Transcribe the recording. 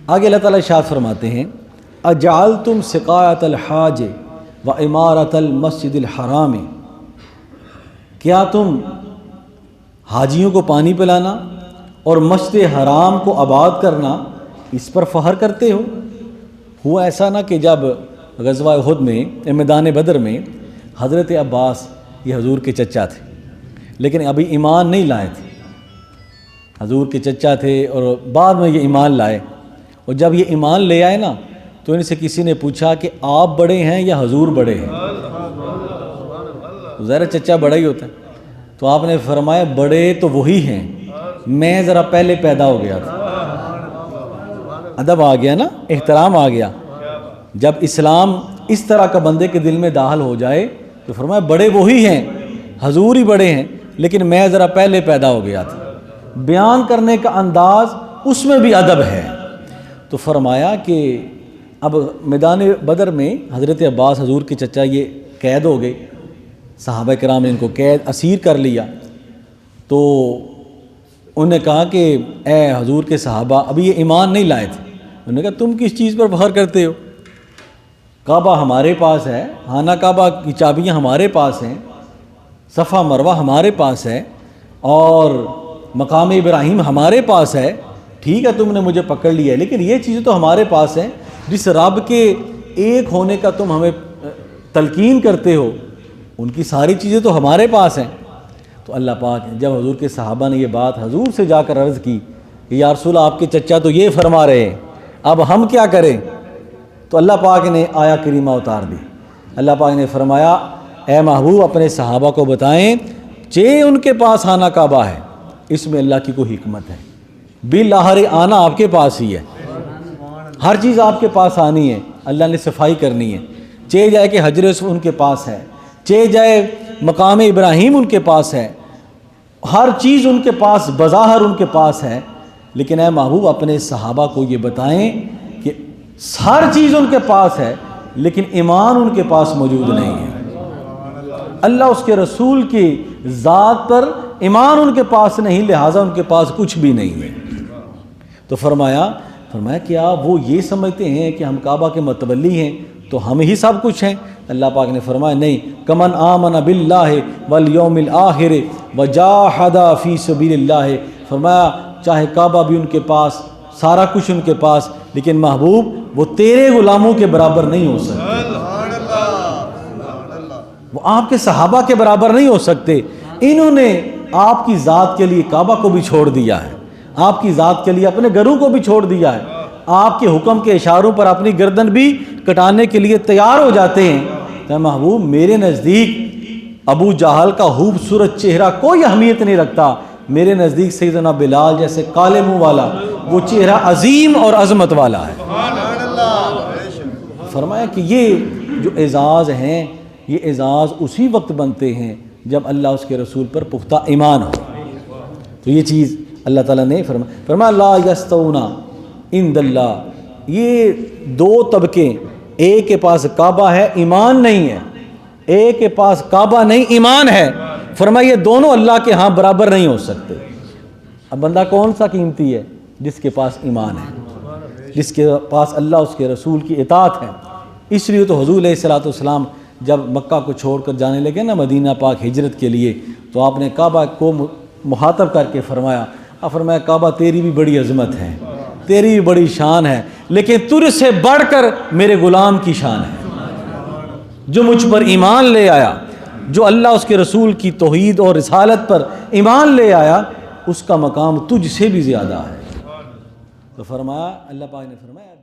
آگے اللہ تعالیٰ ارشاد فرماتے ہیں اجعلتم سقایۃ الحاج و عمارۃ المسجد الحرام، کیا تم حاجیوں کو پانی پلانا اور مسجد حرام کو آباد کرنا اس پر فخر کرتے ہو؟ ہوا ایسا نہ کہ جب غزوہ احد میں میدان بدر میں حضرت عباس یہ حضور کے چچا تھے لیکن ابھی ایمان نہیں لائے تھے، حضور کے چچا تھے اور بعد میں یہ ایمان لائے، اور جب یہ ایمان لے آئے نا تو ان سے کسی نے پوچھا کہ آپ بڑے ہیں یا حضور بڑے ہیں؟ ظاہر چچا بڑا ہی ہوتا ہے، تو آپ نے فرمایا بڑے تو وہی ہیں، میں ذرا پہلے پیدا ہو گیا تھا۔ ادب آ گیا نا، احترام آ گیا۔ جب اسلام اس طرح کا بندے کے دل میں داخل ہو جائے تو فرمایا بڑے وہی ہیں، حضور ہی بڑے ہیں، لیکن میں ذرا پہلے پیدا ہو گیا تھا۔ بیان کرنے کا انداز اس میں بھی ادب ہے۔ تو فرمایا کہ اب میدان بدر میں حضرت عباس حضور کے چچا یہ قید ہو گئے، صحابہ کرام نے ان کو قید اسیر کر لیا، تو انہوں نے کہا کہ اے حضور کے صحابہ ابھی یہ ایمان نہیں لائے تھے۔ انہوں نے کہا تم کس چیز پر فخر کرتے ہو؟ کعبہ ہمارے پاس ہے، خانہ کعبہ کی چابیاں ہمارے پاس ہیں، صفا مروہ ہمارے پاس ہے، اور مقام ابراہیم ہمارے پاس ہے۔ ٹھیک ہے تم نے مجھے پکڑ لیا ہے، لیکن یہ چیزیں تو ہمارے پاس ہیں، جس رب کے ایک ہونے کا تم ہمیں تلقین کرتے ہو ان کی ساری چیزیں تو ہمارے پاس ہیں۔ تو اللہ پاک جب حضور کے صحابہ نے یہ بات حضور سے جا کر عرض کی کہ یا رسول آپ کے چچا تو یہ فرما رہے ہیں، اب ہم کیا کریں؟ تو اللہ پاک نے آیا کریمہ اتار دی۔ اللہ پاک نے فرمایا اے محبوب اپنے صحابہ کو بتائیں چہ ان کے پاس خانہ کعبہ ہے، اس میں اللہ کی کوئی حکمت ہے، بالآخر آنا آپ کے پاس ہی ہے، ہر چیز آپ کے پاس آنی ہے، اللہ نے صفائی کرنی ہے، چہ جائے کہ حجر اسود ان کے پاس ہے، چہ جائے مقام ابراہیم ان کے پاس ہے، ہر چیز ان کے پاس بظاہر ان کے پاس ہے، لیکن اے محبوب اپنے صحابہ کو یہ بتائیں کہ ہر چیز ان کے پاس ہے لیکن ایمان ان کے پاس موجود نہیں ہے، اللہ اس کے رسول کی ذات پر ایمان ان کے پاس نہیں، لہٰذا ان کے پاس کچھ بھی نہیں ہے۔ تو فرمایا کیا وہ یہ سمجھتے ہیں کہ ہم کعبہ کے متولی ہیں تو ہم ہی سب کچھ ہیں؟ اللہ پاک نے فرمایا نہیں، کمن آمن باللہ والیوم الآخر وجاہد فی سبیل اللہ، فرمایا چاہے کعبہ بھی ان کے پاس، سارا کچھ ان کے پاس، لیکن محبوب وہ تیرے غلاموں کے برابر نہیں ہو سکتے، وہ آپ کے صحابہ کے برابر نہیں ہو سکتے۔ انہوں نے آپ کی ذات کے لیے کعبہ کو بھی چھوڑ دیا ہے، آپ کی ذات کے لیے اپنے گھروں کو بھی چھوڑ دیا ہے، آپ کے حکم کے اشاروں پر اپنی گردن بھی کٹانے کے لیے تیار ہو جاتے ہیں۔ کہ محبوب میرے نزدیک ابو جہل کا خوبصورت چہرہ کوئی اہمیت نہیں رکھتا، میرے نزدیک سیدنا بلال جیسے کالے منہ والا وہ چہرہ عظیم اور عظمت والا ہے۔ فرمایا کہ یہ جو اعزاز ہیں یہ اعزاز اسی وقت بنتے ہیں جب اللہ اس کے رسول پر پختہ ایمان ہو۔ تو یہ چیز اللہ تعالیٰ نے فرمایا لا یستوون عند اللہ، یہ دو طبقے، ایک کے پاس کعبہ ہے ایمان نہیں ہے، ایک کے پاس کعبہ نہیں ایمان ہے، فرمایا یہ دونوں اللہ کے ہاں برابر نہیں ہو سکتے۔ اب بندہ کون سا قیمتی ہے؟ جس کے پاس ایمان ہے، جس کے پاس اللہ اس کے رسول کی اطاعت ہے۔ اس لیے تو حضور علیہ الصلوۃ والسلام جب مکہ کو چھوڑ کر جانے لگے نا مدینہ پاک ہجرت کے لیے، تو آپ نے کعبہ کو مخاطب کر کے فرمایا کعبہ تیری بھی بڑی عظمت ہے، تیری بھی بڑی شان ہے، لیکن تجھ سے بڑھ کر میرے غلام کی شان ہے، جو مجھ پر ایمان لے آیا، جو اللہ اس کے رسول کی توحید اور رسالت پر ایمان لے آیا، اس کا مقام تجھ سے بھی زیادہ ہے۔ تو فرمایا اللہ پاک نے فرمایا